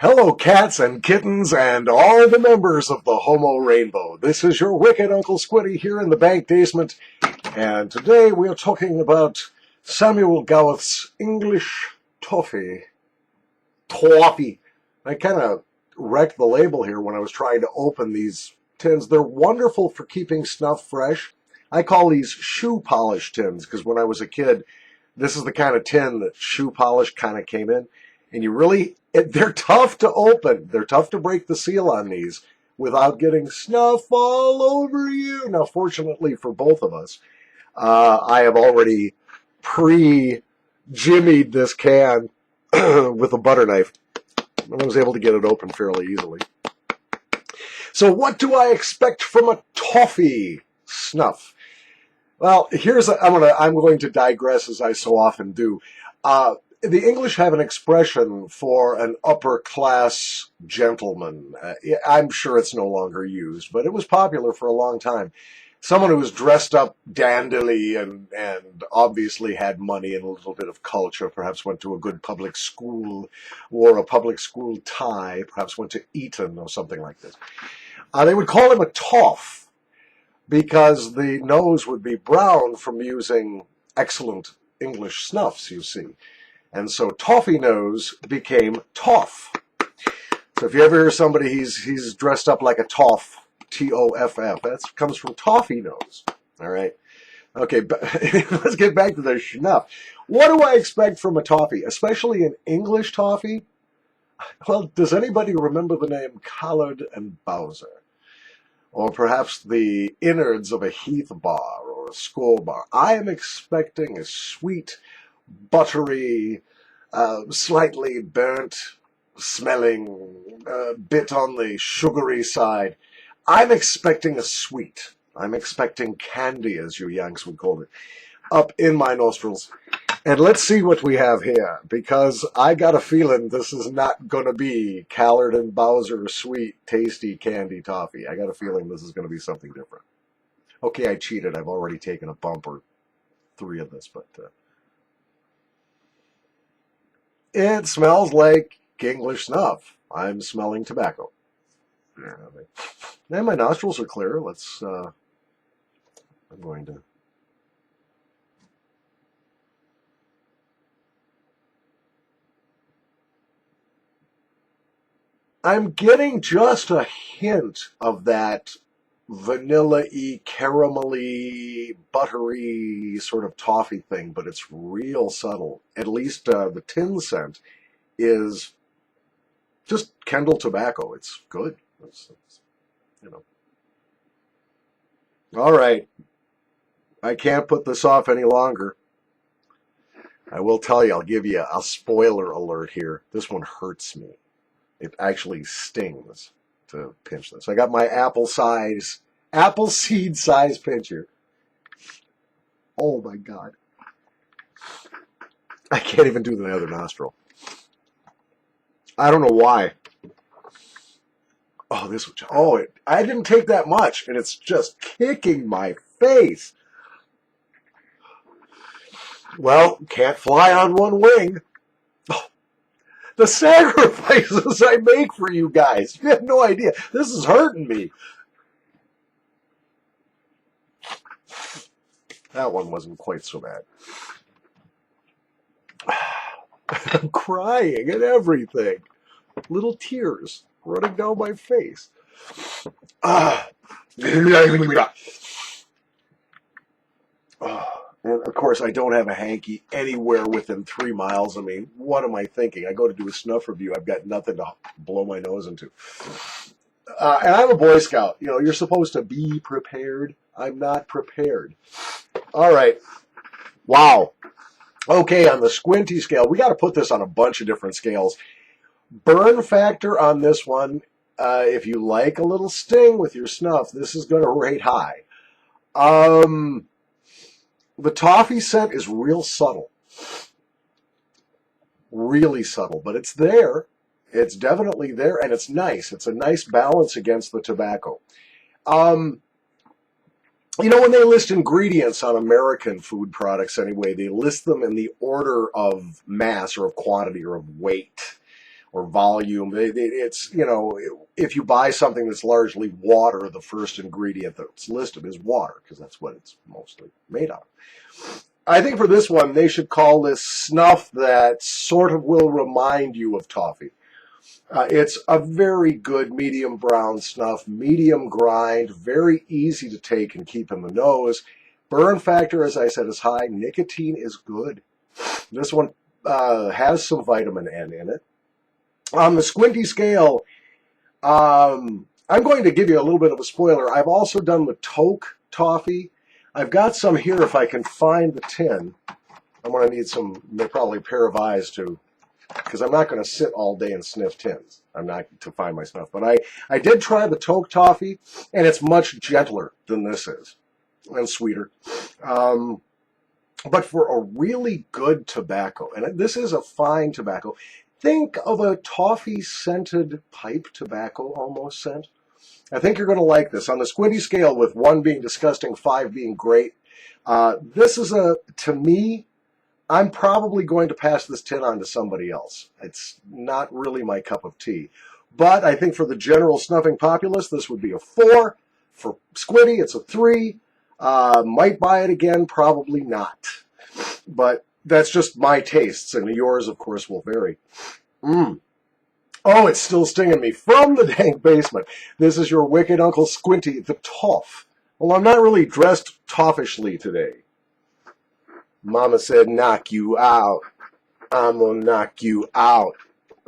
Hello, cats and kittens and all the members of the Homo Rainbow. This is your wicked Uncle Squinty here in the bank basement, and today we are talking about Samuel Gawith's English Toffee. Toffee. I kind of wrecked the label here when I was trying to open these tins. They're wonderful for keeping snuff fresh. I call these shoe polish tins because when I was a kid, this is the kind of tin that shoe polish kind of came in. And they're tough to open. They're tough to break the seal on these without getting snuff all over you. Now, fortunately for both of us, I have already pre-jimmied this can with a butter knife. And I was able to get it open fairly easily. So what do I expect from a toffee snuff? Well, I'm going to digress as I so often do. The English have an expression for an upper-class gentleman. I'm sure it's no longer used, but it was popular for a long time. Someone who was dressed up dandily and obviously had money and a little bit of culture, perhaps went to a good public school, wore a public school tie, perhaps went to Eton or something like this. They would call him a toff because the nose would be brown from using excellent English snuffs, you see. And so toffee nose became toff. So if you ever hear somebody, he's dressed up like a toff, Toff, that comes from toffee nose. All right. Okay, let's get back to the snuff. What do I expect from a toffee, especially an English toffee? Well, does anybody remember the name Collard and Bowser? Or perhaps the innards of a Heath bar or a Skull bar? I am expecting a sweet, buttery, slightly burnt smelling, bit on the sugary side. I'm expecting a sweet. I'm expecting candy, as you Yanks would call it, up in my nostrils. And let's see what we have here, because I got a feeling this is not going to be Collard and Bowser sweet, tasty candy toffee. I got a feeling this is going to be something different. Okay, I cheated. I've already taken a bump or three of this, but it smells like English snuff. I'm smelling tobacco. And my nostrils are clear. I'm going to... I'm getting just a hint of that vanilla-y, caramelly, buttery sort of toffee thing, but it's real subtle. At least the tin scent is just Kendall tobacco. It's good. It's, you know. All right. I can't put this off any longer. I will tell you, I'll give you a spoiler alert here. This one hurts me. It actually stings to pinch this. I got my apple seed size pincher. Oh my God. I can't even do the other nostril. I don't know why. I didn't take that much, and it's just kicking my face. Well, can't fly on one wing. The sacrifices I make for you guys. You have no idea. This is hurting me. That one wasn't quite so bad. I'm crying and everything. Little tears running down my face. And of course, I don't have a hanky anywhere within 3 miles. I mean, what am I thinking? I go to do a snuff review. I've got nothing to blow my nose into. And I'm a Boy Scout. You know, you're supposed to be prepared. I'm not prepared. All right. Wow. Okay, on the Squinty scale, we got to put this on a bunch of different scales. Burn factor on this one, if you like a little sting with your snuff, this is going to rate high. The toffee scent is real subtle. Really subtle, but it's there. It's definitely there, and it's nice. It's a nice balance against the tobacco. You know, when they list ingredients on American food products anyway, they list them in the order of mass or of quantity or of weight or volume. It's, you know, if you buy something that's largely water, the first ingredient that's listed is water, because that's what it's mostly made of. I think for this one, they should call this Snuff that sort of will remind you of toffee. It's a very good medium brown snuff, medium grind, very easy to take and keep in the nose. Burn factor, as I said, is high. Nicotine is good. This one has some vitamin N in it. On the Squinty scale, I'm going to give you a little bit of a spoiler. I've also done the Toke toffee. I've got some here if I can find the tin. I'm going to need some, probably a pair of eyes to, because I'm not going to sit all day and sniff tins. I'm not to find my snuff. But I did try the Toke toffee, and it's much gentler than this is, and sweeter. But for a really good tobacco, and this is a fine tobacco, think of a toffee-scented pipe tobacco almost scent. I think you're going to like this. On the Squinty scale, with 1 being disgusting, 5 being great, this is to me, I'm probably going to pass this tin on to somebody else. It's not really my cup of tea. But I think for the general snuffing populace, this would be a 4. For Squinty, it's a 3. Might buy it again, probably not. But that's just my tastes, and yours, of course, will vary. Oh, it's still stinging me from the dank basement. This is your wicked Uncle Squinty, the Toff. Well, I'm not really dressed toffishly today. Mama said, knock you out. I'm gonna knock you out.